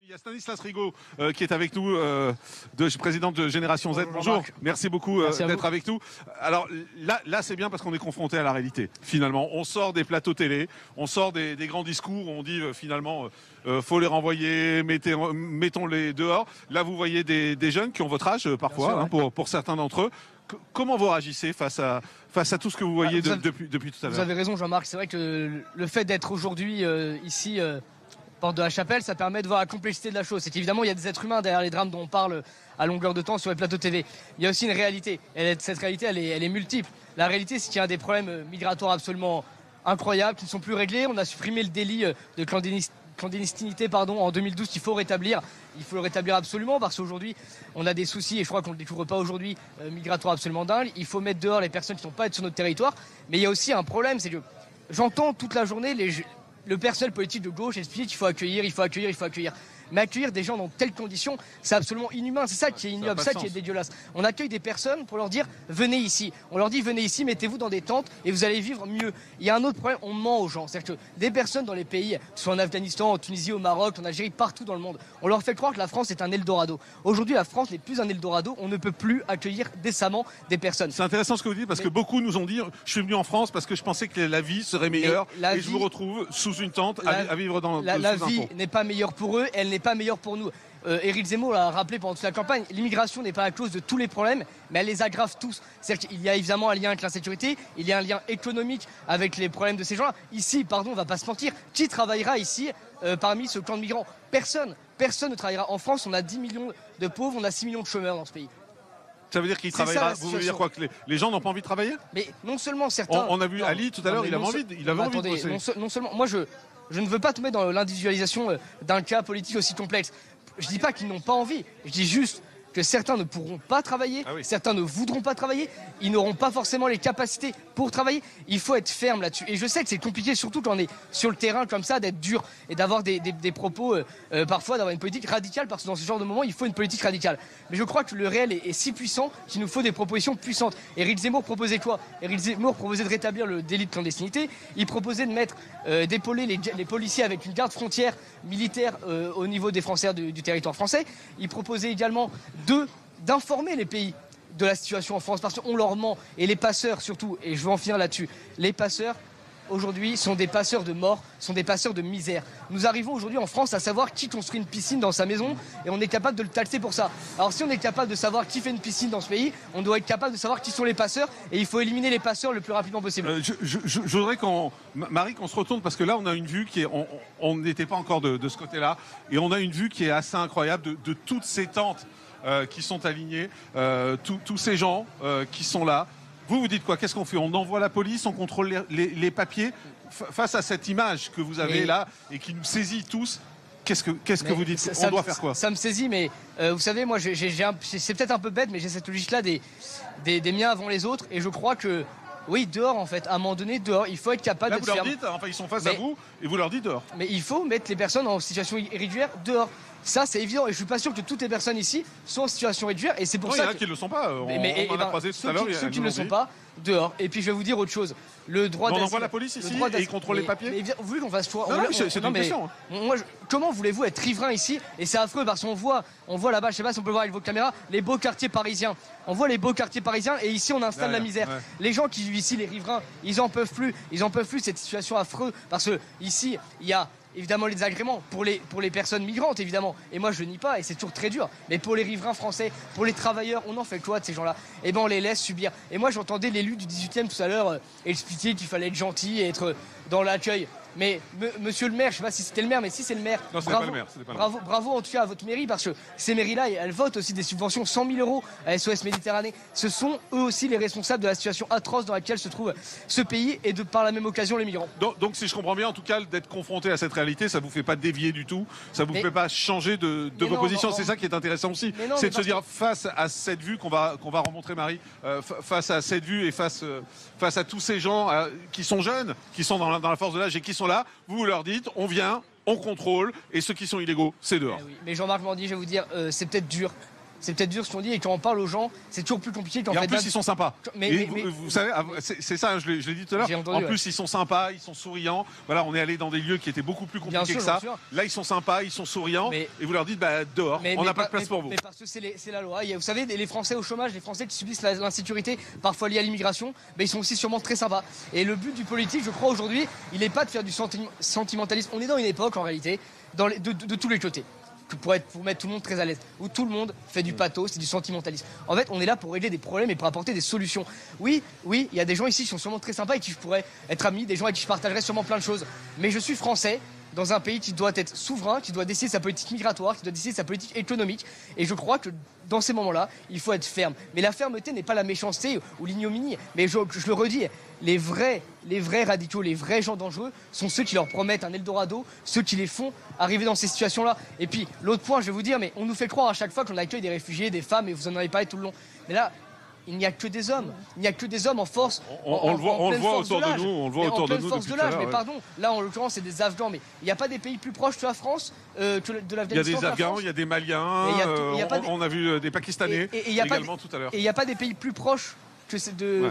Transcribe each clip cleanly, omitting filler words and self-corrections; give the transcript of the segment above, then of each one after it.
Il y a Stanislas Rigaud qui est avec nous, président de Génération Z. Bonjour, merci beaucoup d'être avec nous. Alors là c'est bien parce qu'on est confronté à la réalité. Finalement, on sort des plateaux télé, on sort des grands discours où on dit finalement faut les renvoyer, mettons-les dehors. Là vous voyez des jeunes qui ont votre âge parfois, pour certains d'entre eux. Comment vous réagissez face à tout ce que vous voyez depuis tout à l'heure? Vous avez raison Jean-Marc, c'est vrai que le fait d'être aujourd'hui ici... Porte de la Chapelle, ça permet de voir la complexité de la chose. C'est qu'évidemment, il y a des êtres humains derrière les drames dont on parle à longueur de temps sur les plateaux TV. Il y a aussi une réalité. Cette réalité, elle est multiple. La réalité, c'est qu'il y a des problèmes migratoires absolument incroyables qui ne sont plus réglés. On a supprimé le délit de clandestinité en 2012 qu'il faut rétablir. Il faut le rétablir absolument parce qu'aujourd'hui, on a des soucis, et je crois qu'on ne le découvre pas aujourd'hui, migratoires absolument dingues. Il faut mettre dehors les personnes qui ne sont pas sur notre territoire. Mais il y a aussi un problème, c'est que j'entends toute la journée le personnel politique de gauche explique qu'il faut accueillir. Mais accueillir des gens dans telles conditions, c'est absolument inhumain. C'est ça qui est ignoble, ça qui est dégueulasse. On accueille des personnes pour leur dire venez ici. On leur dit venez ici, mettez-vous dans des tentes et vous allez vivre mieux. Il y a un autre problème, on ment aux gens. C'est-à-dire que des personnes dans les pays, soit en Afghanistan, en Tunisie, au Maroc, en Algérie, partout dans le monde, on leur fait croire que la France est un Eldorado. Aujourd'hui, la France n'est plus un Eldorado. On ne peut plus accueillir décemment des personnes. C'est intéressant ce que vous dites parce que beaucoup nous ont dit je suis venu en France parce que je pensais que la vie serait meilleure et je vous retrouve sous une tente à vivre dans la vie n'est pas meilleure pour eux, elle n'est pas meilleure pour nous. Éric Zemmour l'a rappelé pendant toute la campagne, l'immigration n'est pas la cause de tous les problèmes, mais elle les aggrave tous. C'est-à-dire qu'il y a évidemment un lien avec l'insécurité, il y a un lien économique avec les problèmes de ces gens-là. Ici, on va pas se mentir, qui travaillera ici parmi ce camp de migrants? Personne ne travaillera. En France, on a 10 millions de pauvres, on a 6 millions de chômeurs dans ce pays. Ça veut dire qu'il travaillera. Vous voulez dire quoi, que les gens n'ont pas envie de travailler? Mais non seulement certains... On a vu Ali tout à l'heure, il avait envie de bosser. Non seulement, moi je ne veux pas tomber dans l'individualisation d'un cas politique aussi complexe. Je dis pas qu'ils n'ont pas envie, je dis juste que certains ne pourront pas travailler, certains ne voudront pas travailler, ils n'auront pas forcément les capacités pour travailler. Il faut être ferme là-dessus. Et je sais que c'est compliqué, surtout quand on est sur le terrain comme ça, d'être dur et d'avoir des propos, parfois d'avoir une politique radicale, parce que dans ce genre de moment, il faut une politique radicale. Mais je crois que le réel est si puissant qu'il nous faut des propositions puissantes. Éric Zemmour proposait quoi? Éric Zemmour proposait de rétablir le délit de clandestinité, il proposait de mettre, d'épauler les policiers avec une garde frontière militaire au niveau des frontières du territoire français. Il proposait également d'informer les pays de la situation en France, parce qu'on leur ment. Et les passeurs surtout, et je veux en finir là-dessus, les passeurs aujourd'hui sont des passeurs de mort, sont des passeurs de misère. Nous arrivons aujourd'hui en France à savoir qui construit une piscine dans sa maison et on est capable de le taxer pour ça. Alors si on est capable de savoir qui fait une piscine dans ce pays, on doit être capable de savoir qui sont les passeurs et il faut éliminer les passeurs le plus rapidement possible. Je voudrais Marie, qu'on se retourne parce que là on a une vue qui est, on n'était pas encore de ce côté-là et on a une vue qui est assez incroyable de toutes ces tentes qui sont alignées, tous ces gens qui sont là. Vous dites quoi? Qu'est-ce qu'on fait? On envoie la police, on contrôle les papiers face à cette image que vous avez là et qui nous saisit tous. Qu'est-ce que vous dites? On doit faire quoi? Ça me saisit, mais vous savez, moi, c'est peut-être un peu bête, mais j'ai cette logique-là des miens avant les autres, et je crois que oui, dehors en fait, à un moment donné, dehors, il faut être capable de... Là, vous leur dites, enfin ils sont face à vous, et vous leur dites dehors. Mais il faut mettre les personnes en situation irrégulière dehors. Ça, c'est évident, et je suis pas sûr que toutes les personnes ici sont en situation régulière, et c'est pour ça il y en a qui ne le sont pas. On en a croisé tout à l'heure. Ceux qui ne le sont pas, dehors. Et puis je vais vous dire autre chose. Le droit on envoie la police ici et ils contrôlent les papiers. Mais vous voulez qu'on fasse quoi? C'est une question. Comment voulez-vous être riverain ici? Et c'est affreux parce qu'on voit là-bas, je sais pas si on peut voir avec vos caméras, les beaux quartiers parisiens. On voit les beaux quartiers parisiens et ici on installe la misère. Les gens qui vivent ici, les riverains, ils en peuvent plus cette situation affreuse parce que ici il y a évidemment les agréments pour les personnes migrantes évidemment, et moi je nie pas et c'est toujours très dur, mais pour les riverains français, pour les travailleurs, on en fait quoi de ces gens-là? Eh ben on les laisse subir. Et moi j'entendais l'élu du 18e tout à l'heure expliquer qu'il fallait être gentil et être dans l'accueil. Mais monsieur le maire, je sais pas si c'était le maire, mais si c'est le maire, non, bravo, pas le maire, bravo en tout cas à votre mairie, parce que ces mairies-là, elles votent aussi des subventions 100 000 € à SOS Méditerranée. Ce sont eux aussi les responsables de la situation atroce dans laquelle se trouve ce pays et par la même occasion les migrants. Donc si je comprends bien, en tout cas, d'être confronté à cette réalité, ça vous fait pas dévier du tout, ça vous fait pas changer de vos positions. C'est ça qui est intéressant aussi, c'est de se dire face à cette vue qu'on va remontrer, Marie, face à cette vue et face à tous ces gens qui sont jeunes, qui sont dans la force de l'âge et qui sont là, vous leur dites, on vient, on contrôle, et ceux qui sont illégaux, c'est dehors. Oui, mais Jean-Marc Mordy, je vais vous dire, c'est peut-être dur, c'est peut-être dur ce qu'on dit, et quand on parle aux gens, c'est toujours plus compliqué. Et en plus, ils sont sympas. Mais vous savez, c'est ça, hein, je l'ai dit tout à l'heure. En plus, ils sont sympas, ils sont souriants. Voilà, on est allé dans des lieux qui étaient beaucoup plus compliqués que ça. Là, ils sont sympas, ils sont souriants. Et vous leur dites, dehors, on n'a pas de place pour vous. Mais parce que c'est la loi. Vous savez, les Français au chômage, les Français qui subissent l'insécurité, parfois liée à l'immigration, ils sont aussi sûrement très sympas. Et le but du politique, je crois, aujourd'hui, il n'est pas de faire du sentimentalisme. On est dans une époque, en réalité, de tous les côtés, pour mettre tout le monde très à l'aise, où tout le monde fait du pathos, c'est du sentimentalisme. En fait, on est là pour régler des problèmes et pour apporter des solutions. Oui, il y a des gens ici qui sont sûrement très sympas et qui je pourrais être amis, des gens avec qui je partagerais sûrement plein de choses. Mais je suis français, dans un pays qui doit être souverain, qui doit décider sa politique migratoire, qui doit décider sa politique économique. Et je crois que dans ces moments-là, il faut être ferme. Mais la fermeté n'est pas la méchanceté ou l'ignominie. Mais je le redis, les vrais radicaux, les vrais gens dangereux sont ceux qui leur promettent un Eldorado, ceux qui les font arriver dans ces situations-là. Et puis, l'autre point, je vais vous dire, mais on nous fait croire à chaque fois qu'on accueille des réfugiés, des femmes, et vous en avez parlé tout le long. Mais là, il n'y a que des hommes. Il n'y a que des hommes en force. On le voit autour de nous. On le voit autour de nous depuis tout à l'heure. Mais pardon, là en l'occurrence c'est des Afghans. Mais il n'y a pas des pays plus proches que la France que de l'Afghanistan. Il y a des Afghans, il y a des Maliens. On a vu des Pakistanais également tout à l'heure. Et il n'y a pas des pays plus proches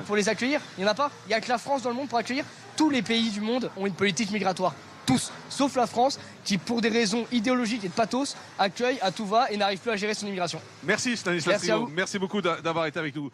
pour les accueillir. Il n'y en a pas. Il n'y a que la France dans le monde pour accueillir. Tous les pays du monde ont une politique migratoire. Tous, sauf la France, qui pour des raisons idéologiques et de pathos, accueille à tout va et n'arrive plus à gérer son immigration. Merci Stanislas Trigo. Merci beaucoup d'avoir été avec nous.